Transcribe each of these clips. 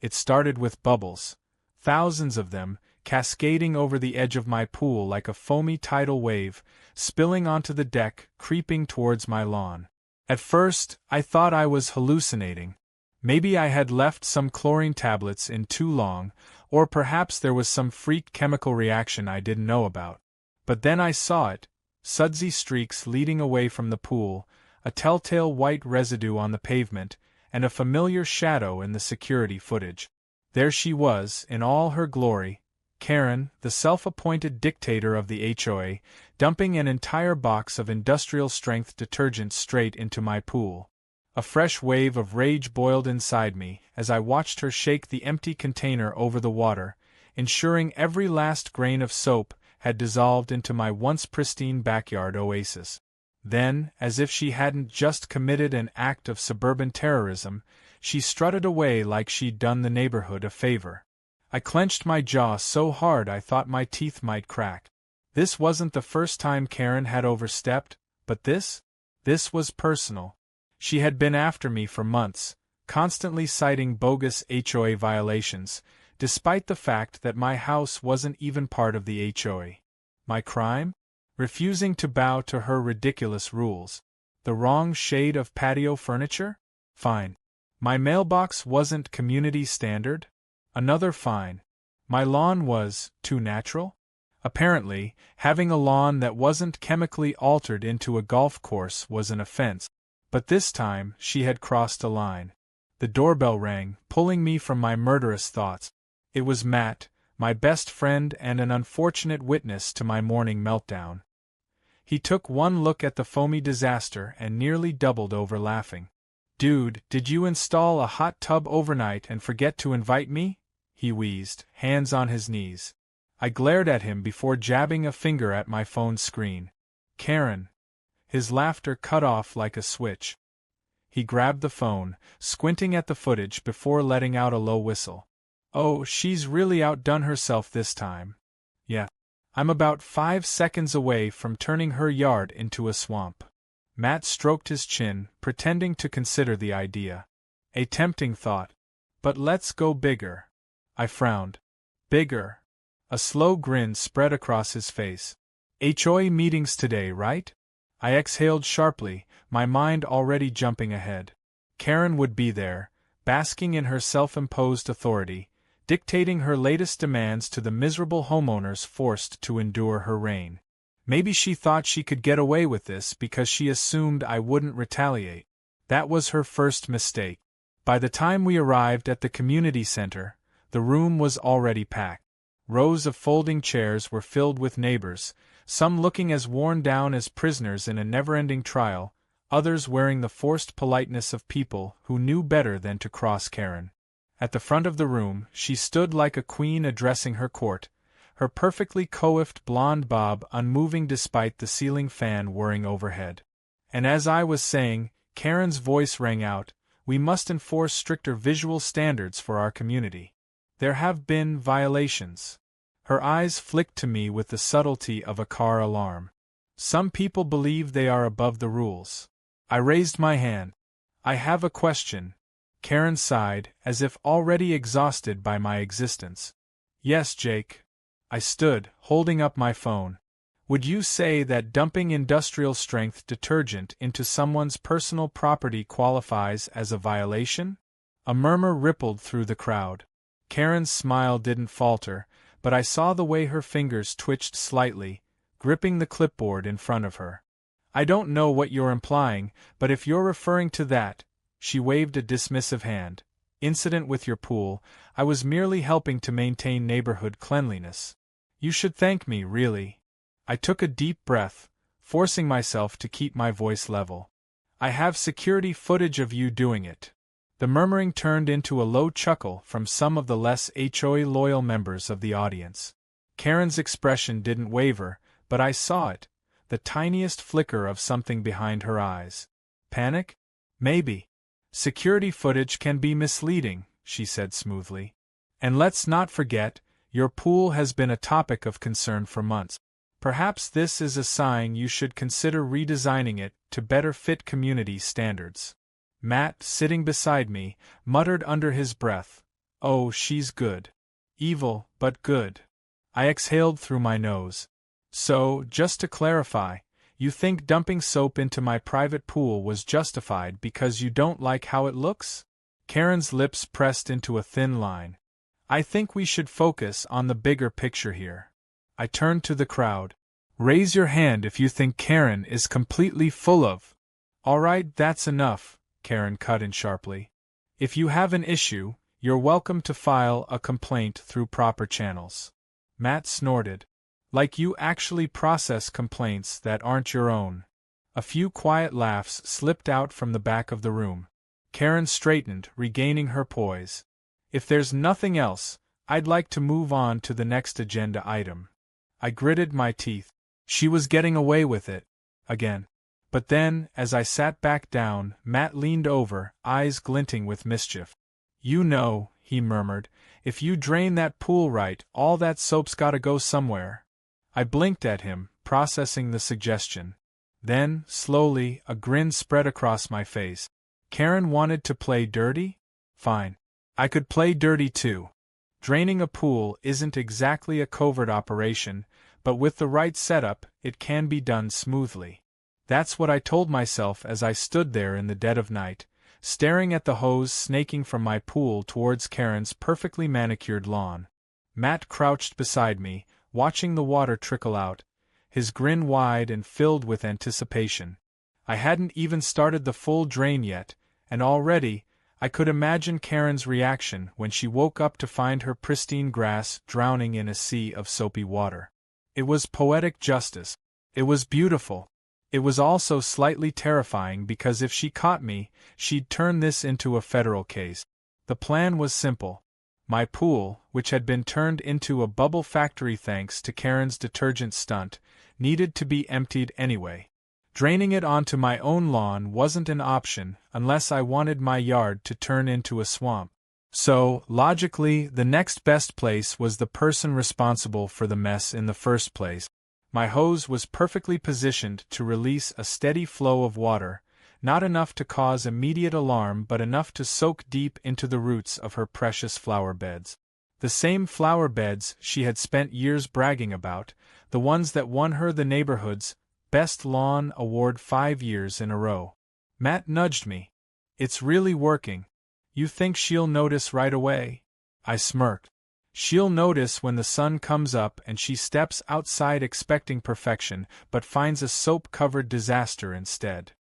It started with bubbles. Thousands of them, cascading over the edge of my pool like a foamy tidal wave, spilling onto the deck, creeping towards my lawn. At first, I thought I was hallucinating. Maybe I had left some chlorine tablets in too long, or perhaps there was some freak chemical reaction I didn't know about. But then I saw it, sudsy streaks leading away from the pool, a telltale white residue on the pavement, and a familiar shadow in the security footage. There she was, in all her glory, Karen, the self-appointed dictator of the HOA, dumping an entire box of industrial-strength detergent straight into my pool. A fresh wave of rage boiled inside me as I watched her shake the empty container over the water, ensuring every last grain of soap had dissolved into my once pristine backyard oasis. Then, as if she hadn't just committed an act of suburban terrorism, she strutted away like she'd done the neighborhood a favor. I clenched my jaw so hard I thought my teeth might crack. This wasn't the first time Karen had overstepped, but this was personal. She had been after me for months, constantly citing bogus HOA violations, despite the fact that my house wasn't even part of the HOA. My crime? Refusing to bow to her ridiculous rules. The wrong shade of patio furniture? Fine. My mailbox wasn't community standard? Another fine. My lawn was too natural? Apparently, having a lawn that wasn't chemically altered into a golf course was an offense. But this time, she had crossed a line. The doorbell rang, pulling me from my murderous thoughts. It was Matt, my best friend and an unfortunate witness to my morning meltdown. He took one look at the foamy disaster and nearly doubled over laughing. "Dude, did you install a hot tub overnight and forget to invite me?" he wheezed, hands on his knees. I glared at him before jabbing a finger at my phone screen. "Karen." His laughter cut off like a switch. He grabbed the phone, squinting at the footage before letting out a low whistle. "Oh, she's really outdone herself this time. Yeah. I'm about 5 seconds away from turning her yard into a swamp." Matt stroked his chin, pretending to consider the idea. A tempting thought. But let's go bigger. I frowned. Bigger. A slow grin spread across his face. "HOA meetings today, right?" I exhaled sharply, my mind already jumping ahead. Karen would be there, basking in her self-imposed authority, dictating her latest demands to the miserable homeowners forced to endure her reign. Maybe she thought she could get away with this because she assumed I wouldn't retaliate. That was her first mistake. By the time we arrived at the community center, the room was already packed. Rows of folding chairs were filled with neighbors, some looking as worn down as prisoners in a never-ending trial, others wearing the forced politeness of people who knew better than to cross Karen. At the front of the room, she stood like a queen addressing her court, her perfectly coiffed blonde bob unmoving despite the ceiling fan whirring overhead. And as I was saying, Karen's voice rang out, "We must enforce stricter visual standards for our community. There have been violations." Her eyes flicked to me with the subtlety of a car alarm. "Some people believe they are above the rules." I raised my hand. "I have a question." Karen sighed, as if already exhausted by my existence. "Yes, Jake." I stood, holding up my phone. "Would you say that dumping industrial-strength detergent into someone's personal property qualifies as a violation?" A murmur rippled through the crowd. Karen's smile didn't falter, but I saw the way her fingers twitched slightly, gripping the clipboard in front of her. "I don't know what you're implying, but if you're referring to that," she waved a dismissive hand, "incident with your pool, I was merely helping to maintain neighborhood cleanliness. You should thank me, really." I took a deep breath, forcing myself to keep my voice level. "I have security footage of you doing it." The murmuring turned into a low chuckle from some of the less HOA-loyal members of the audience. Karen's expression didn't waver, but I saw it, the tiniest flicker of something behind her eyes. Panic? Maybe. "Security footage can be misleading," she said smoothly. "And let's not forget, your pool has been a topic of concern for months. Perhaps this is a sign you should consider redesigning it to better fit community standards." Matt, sitting beside me, muttered under his breath, Oh, she's good. Evil, but good. I exhaled through my nose. So, just to clarify, you think dumping soap into my private pool was justified because you don't like how it looks? Karen's lips pressed into a thin line. I think we should focus on the bigger picture here. I turned to the crowd. Raise your hand if you think Karen is completely full of. All right, that's enough, Karen cut in sharply. If you have an issue, you're welcome to file a complaint through proper channels. Matt snorted. Like you actually process complaints that aren't your own. A few quiet laughs slipped out from the back of the room. Karen straightened, regaining her poise. If there's nothing else, I'd like to move on to the next agenda item. I gritted my teeth. She was getting away with it. Again. But then, as I sat back down, Matt leaned over, eyes glinting with mischief. You know, he murmured, if you drain that pool right, all that soap's gotta go somewhere. I blinked at him, processing the suggestion. Then, slowly, a grin spread across my face. Karen wanted to play dirty? Fine. I could play dirty too. Draining a pool isn't exactly a covert operation, but with the right setup, it can be done smoothly. That's what I told myself as I stood there in the dead of night, staring at the hose snaking from my pool towards Karen's perfectly manicured lawn. Matt crouched beside me, watching the water trickle out, his grin wide and filled with anticipation. I hadn't even started the full drain yet, and already, I could imagine Karen's reaction when she woke up to find her pristine grass drowning in a sea of soapy water. It was poetic justice. It was beautiful. It was also slightly terrifying because if she caught me, she'd turn this into a federal case. The plan was simple. My pool, which had been turned into a bubble factory thanks to Karen's detergent stunt, needed to be emptied anyway. Draining it onto my own lawn wasn't an option unless I wanted my yard to turn into a swamp. So, logically, the next best place was the person responsible for the mess in the first place. My hose was perfectly positioned to release a steady flow of water, not enough to cause immediate alarm but enough to soak deep into the roots of her precious flower beds. The same flower beds she had spent years bragging about, the ones that won her the neighborhood's Best Lawn Award 5 years in a row. Matt nudged me. It's really working. You think she'll notice right away? I smirked. She'll notice when the sun comes up and she steps outside expecting perfection but finds a soap-covered disaster instead.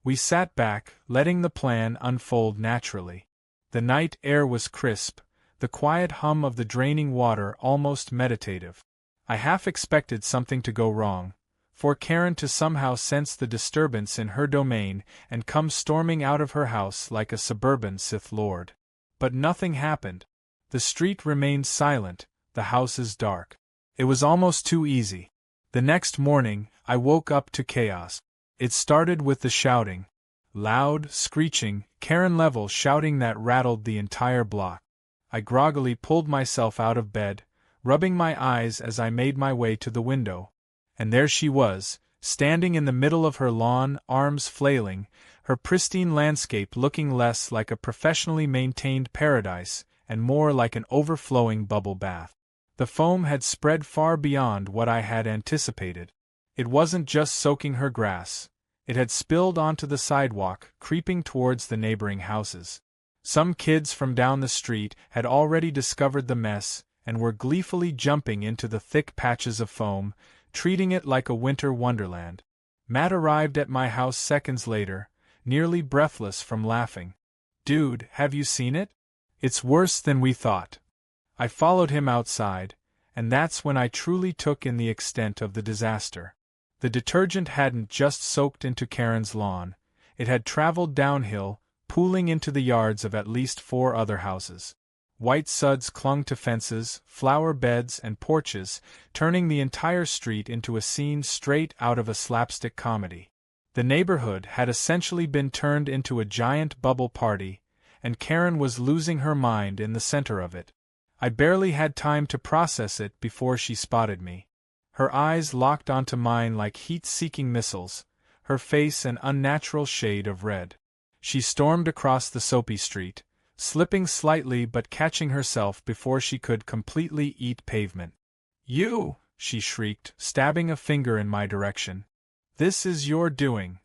We sat back, letting the plan unfold naturally. The night air was crisp, the quiet hum of the draining water almost meditative. I half expected something to go wrong, for Karen to somehow sense the disturbance in her domain and come storming out of her house like a suburban Sith Lord. But nothing happened. The street remained silent, the houses dark. It was almost too easy. The next morning, I woke up to chaos. It started with the shouting. Loud, screeching, Karen-level shouting that rattled the entire block. I groggily pulled myself out of bed, rubbing my eyes as I made my way to the window. And there she was, standing in the middle of her lawn, arms flailing, her pristine landscape looking less like a professionally maintained paradise and more like an overflowing bubble bath. The foam had spread far beyond what I had anticipated. It wasn't just soaking her grass. It had spilled onto the sidewalk, creeping towards the neighboring houses. Some kids from down the street had already discovered the mess and were gleefully jumping into the thick patches of foam, treating it like a winter wonderland. Matt arrived at my house seconds later, nearly breathless from laughing. Dude, have you seen it? It's worse than we thought. I followed him outside, and that's when I truly took in the extent of the disaster. The detergent hadn't just soaked into Karen's lawn, it had traveled downhill, pooling into the yards of at least 4 other houses. White suds clung to fences, flower beds, and porches, turning the entire street into a scene straight out of a slapstick comedy. The neighborhood had essentially been turned into a giant bubble party, and Karen was losing her mind in the center of it. I barely had time to process it before she spotted me. Her eyes locked onto mine like heat-seeking missiles, her face an unnatural shade of red. She stormed across the soapy street, slipping slightly but catching herself before she could completely eat pavement. "You!" she shrieked, stabbing a finger in my direction. "This is your doing."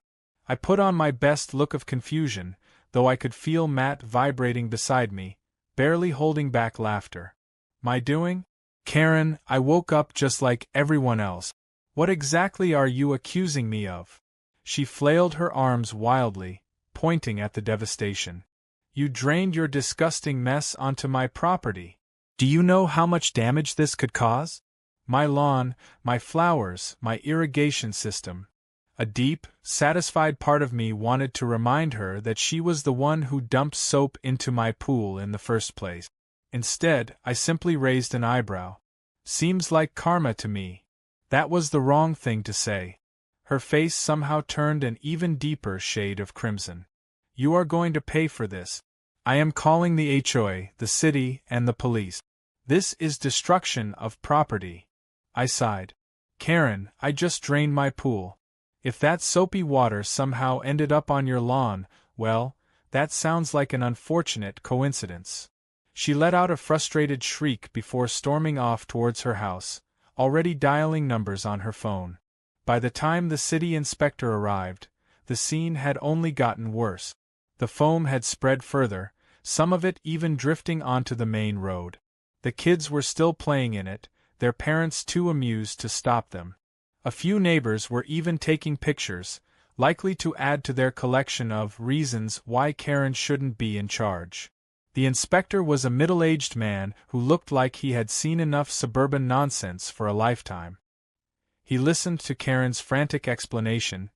I put on my best look of confusion, though I could feel Matt vibrating beside me, barely holding back laughter. "My doing? Karen, I woke up just like everyone else. What exactly are you accusing me of?" She flailed her arms wildly, pointing at the devastation. "You drained your disgusting mess onto my property. Do you know how much damage this could cause? My lawn, my flowers, my irrigation system." A deep, satisfied part of me wanted to remind her that she was the one who dumped soap into my pool in the first place. Instead, I simply raised an eyebrow. "Seems like karma to me." That was the wrong thing to say. Her face somehow turned an even deeper shade of crimson. "You are going to pay for this. I am calling the HOA, the city, and the police. This is destruction of property." I sighed. "Karen, I just drained my pool. If that soapy water somehow ended up on your lawn, well, that sounds like an unfortunate coincidence." She let out a frustrated shriek before storming off towards her house, already dialing numbers on her phone. By the time the city inspector arrived, the scene had only gotten worse. The foam had spread further, some of it even drifting onto the main road. The kids were still playing in it, their parents too amused to stop them. A few neighbors were even taking pictures, likely to add to their collection of reasons why Karen shouldn't be in charge. The inspector was a middle-aged man who looked like he had seen enough suburban nonsense for a lifetime. He listened to Karen's frantic explanation,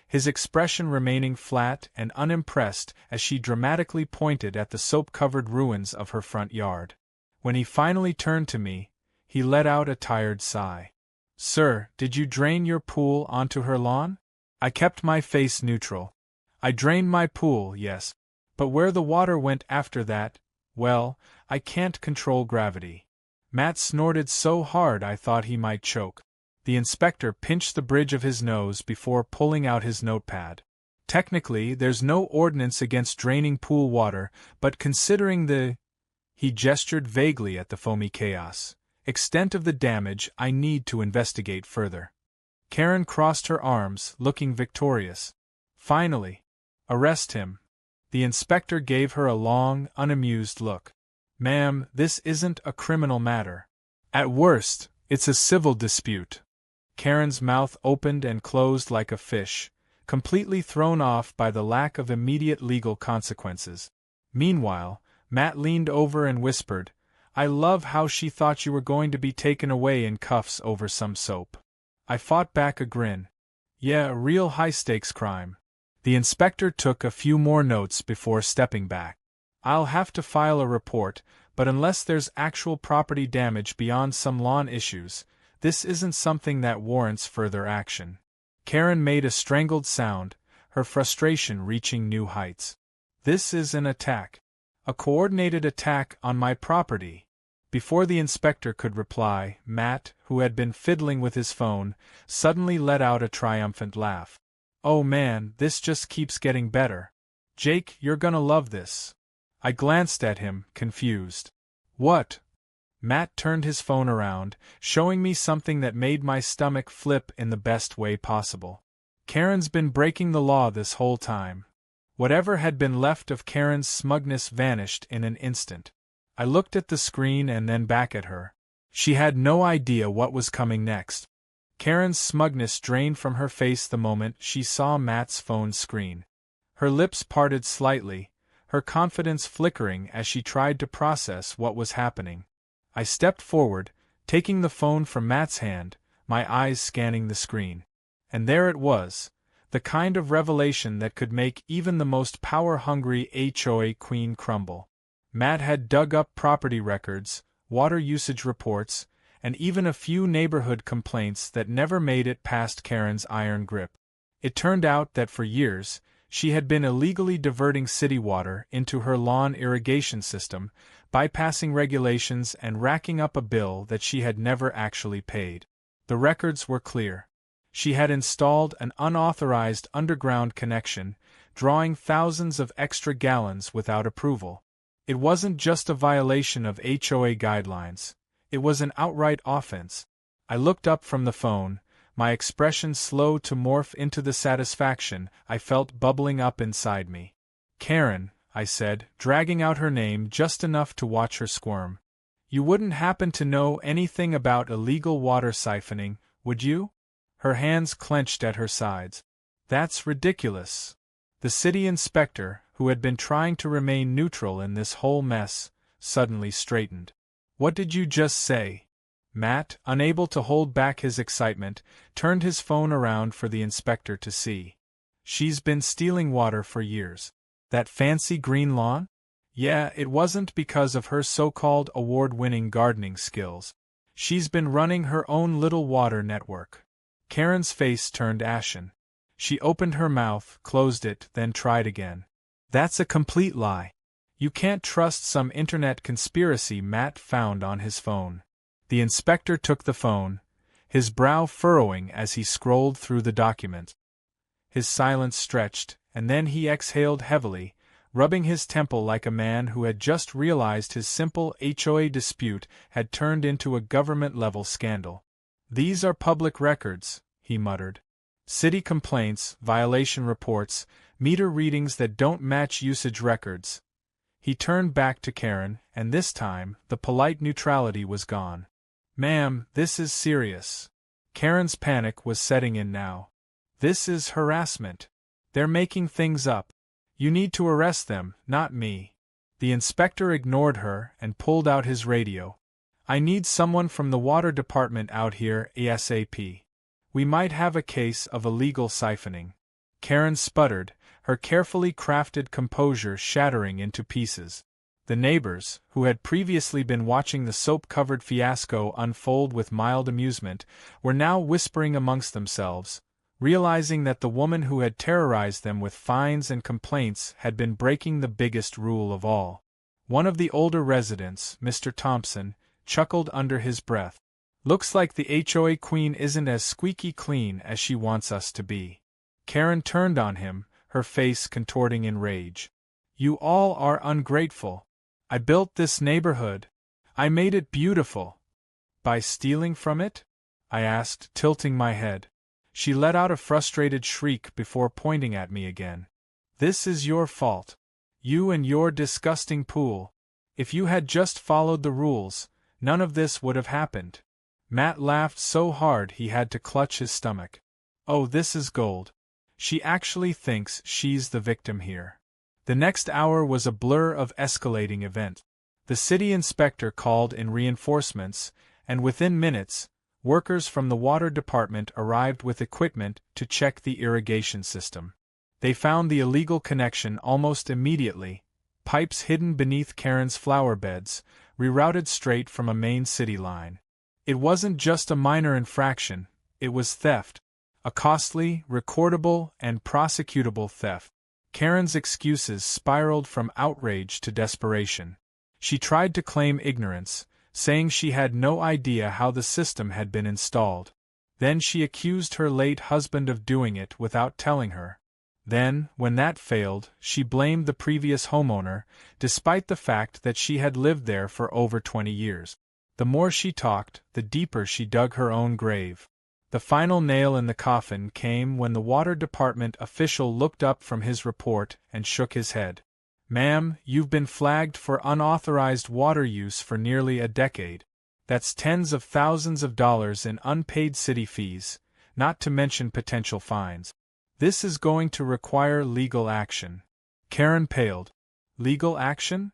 his expression remaining flat and unimpressed as she dramatically pointed at the soap-covered ruins of her front yard. When he finally turned to me, he let out a tired sigh. "Sir, did you drain your pool onto her lawn?" I kept my face neutral. "I drained my pool, yes. But where the water went after that, well, I can't control gravity." Matt snorted so hard I thought he might choke. The inspector pinched the bridge of his nose before pulling out his notepad. "Technically, there's no ordinance against draining pool water, but considering the—" he gestured vaguely at the foamy chaos. "Extent of the damage, I need to investigate further." Karen crossed her arms, looking victorious. "Finally. Arrest him." The inspector gave her a long, unamused look. "Ma'am, this isn't a criminal matter. At worst, it's a civil dispute." Karen's mouth opened and closed like a fish, completely thrown off by the lack of immediate legal consequences. Meanwhile, Matt leaned over and whispered, "I love how she thought you were going to be taken away in cuffs over some soap." I fought back a grin. "Yeah, a real high-stakes crime." The inspector took a few more notes before stepping back. "I'll have to file a report, but unless there's actual property damage beyond some lawn issues, this isn't something that warrants further action." Karen made a strangled sound, her frustration reaching new heights. "This is an attack. A coordinated attack on my property." Before the inspector could reply, Matt, who had been fiddling with his phone, suddenly let out a triumphant laugh. "Oh man, this just keeps getting better. Jake, you're gonna love this." I glanced at him, confused. "What?" Matt turned his phone around, showing me something that made my stomach flip in the best way possible. Karen's been breaking the law this whole time. Whatever had been left of Karen's smugness vanished in an instant. I looked at the screen and then back at her. She had no idea what was coming next. Karen's smugness drained from her face the moment she saw Matt's phone screen. Her lips parted slightly, her confidence flickering as she tried to process what was happening. I stepped forward, taking the phone from Matt's hand, my eyes scanning the screen. And there it was, the kind of revelation that could make even the most power-hungry HOA queen crumble. Matt had dug up property records, water usage reports, and even a few neighborhood complaints that never made it past Karen's iron grip. It turned out that for years, she had been illegally diverting city water into her lawn irrigation system, bypassing regulations and racking up a bill that she had never actually paid. The records were clear. She had installed an unauthorized underground connection, drawing thousands of extra gallons without approval. It wasn't just a violation of HOA guidelines, it was an outright offense. I looked up from the phone, my expression slow to morph into the satisfaction I felt bubbling up inside me. Karen, I said, dragging out her name just enough to watch her squirm. You wouldn't happen to know anything about illegal water siphoning, would you? Her hands clenched at her sides. That's ridiculous. The city inspector, who had been trying to remain neutral in this whole mess, suddenly straightened. What did you just say? Matt, unable to hold back his excitement, turned his phone around for the inspector to see. She's been stealing water for years. That fancy green lawn? Yeah, it wasn't because of her so-called award-winning gardening skills. She's been running her own little water network. Karen's face turned ashen. She opened her mouth, closed it, then tried again. That's a complete lie. You can't trust some internet conspiracy Matt found on his phone. The inspector took the phone, his brow furrowing as he scrolled through the document. His silence stretched, and then he exhaled heavily, rubbing his temple like a man who had just realized his simple HOA dispute had turned into a government-level scandal. These are public records, he muttered. City complaints, violation reports, meter readings that don't match usage records. He turned back to Karen, and this time, the polite neutrality was gone. Ma'am, this is serious. Karen's panic was setting in now. This is harassment. They're making things up. You need to arrest them, not me. The inspector ignored her and pulled out his radio. I need someone from the water department out here ASAP. We might have a case of illegal siphoning. Karen sputtered, her carefully crafted composure shattering into pieces. The neighbors, who had previously been watching the soap-covered fiasco unfold with mild amusement, were now whispering amongst themselves, realizing that the woman who had terrorized them with fines and complaints had been breaking the biggest rule of all. One of the older residents, Mr. Thompson, chuckled under his breath. Looks like the HOA queen isn't as squeaky clean as she wants us to be. Karen turned on him, her face contorting in rage. You all are ungrateful. I built this neighborhood. I made it beautiful. By stealing from it? I asked, tilting my head. She let out a frustrated shriek before pointing at me again. This is your fault. You and your disgusting pool. If you had just followed the rules, none of this would have happened. Matt laughed so hard he had to clutch his stomach. Oh, this is gold. She actually thinks she's the victim here. The next hour was a blur of escalating event. The city inspector called in reinforcements, and within minutes, workers from the water department arrived with equipment to check the irrigation system. They found the illegal connection almost immediately, pipes hidden beneath Karen's flower beds, rerouted straight from a main city line. It wasn't just a minor infraction, it was theft. A costly, recordable, and prosecutable theft. Karen's excuses spiraled from outrage to desperation. She tried to claim ignorance, saying she had no idea how the system had been installed. Then she accused her late husband of doing it without telling her. Then, when that failed, she blamed the previous homeowner, despite the fact that she had lived there for over 20 years. The more she talked, the deeper she dug her own grave. The final nail in the coffin came when the water department official looked up from his report and shook his head. Ma'am, you've been flagged for unauthorized water use for nearly a decade. That's tens of thousands of dollars in unpaid city fees, not to mention potential fines. This is going to require legal action. Karen paled. Legal action?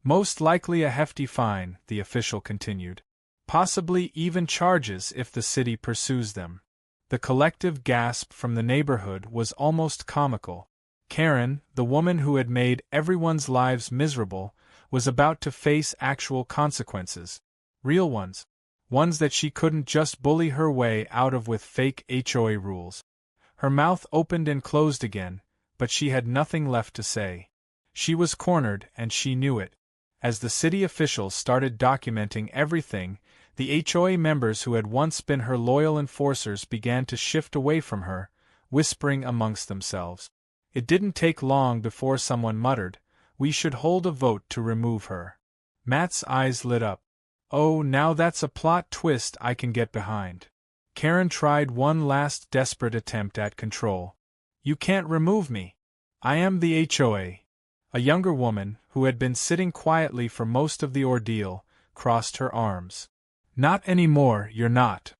Most likely a hefty fine, the official continued. Possibly even charges if the city pursues them. The collective gasp from the neighborhood was almost comical. Karen, the woman who had made everyone's lives miserable, was about to face actual consequences. Real ones. Ones that she couldn't just bully her way out of with fake HOA rules. Her mouth opened and closed again, but she had nothing left to say. She was cornered, and she knew it. As the city officials started documenting everything, the HOA members who had once been her loyal enforcers began to shift away from her, whispering amongst themselves. It didn't take long before someone muttered, We should hold a vote to remove her. Matt's eyes lit up. Oh, now that's a plot twist I can get behind. Karen tried one last desperate attempt at control. You can't remove me. I am the HOA. A younger woman, who had been sitting quietly for most of the ordeal, crossed her arms. Not anymore, you're not.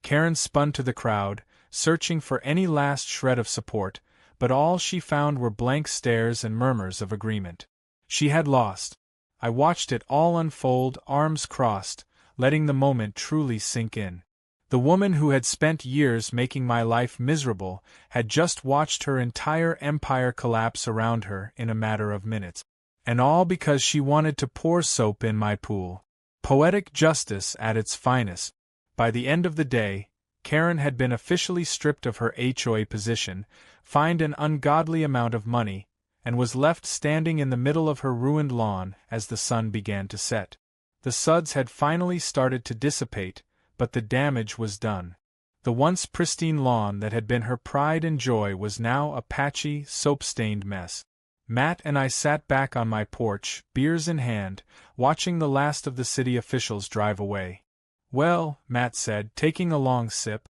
Karen spun to the crowd, searching for any last shred of support, but all she found were blank stares and murmurs of agreement. She had lost. I watched it all unfold, arms crossed, letting the moment truly sink in. The woman who had spent years making my life miserable had just watched her entire empire collapse around her in a matter of minutes. And all because she wanted to pour soap in my pool. Poetic justice at its finest. By the end of the day, Karen had been officially stripped of her HOA position, fined an ungodly amount of money, and was left standing in the middle of her ruined lawn as the sun began to set. The suds had finally started to dissipate, but the damage was done. The once pristine lawn that had been her pride and joy was now a patchy, soap-stained mess. Matt and I sat back on my porch, beers in hand, watching the last of the city officials drive away. Well, Matt said, taking a long sip,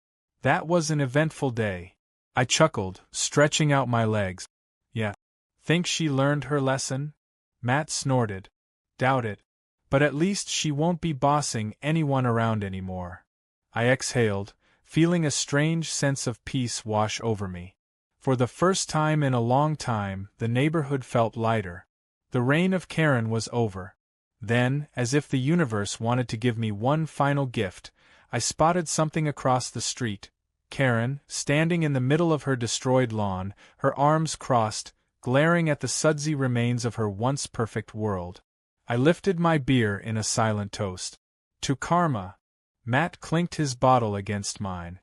that was an eventful day. I chuckled, stretching out my legs. Yeah. Think she learned her lesson? Matt snorted. Doubt it. But at least she won't be bossing anyone around anymore. I exhaled, feeling a strange sense of peace wash over me. For the first time in a long time, the neighborhood felt lighter. The reign of Karen was over. Then, as if the universe wanted to give me one final gift, I spotted something across the street. Karen, standing in the middle of her destroyed lawn, her arms crossed, glaring at the sudsy remains of her once perfect world. I lifted my beer in a silent toast. To karma. Matt clinked his bottle against mine.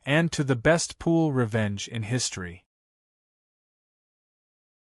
And to the best pool revenge in history.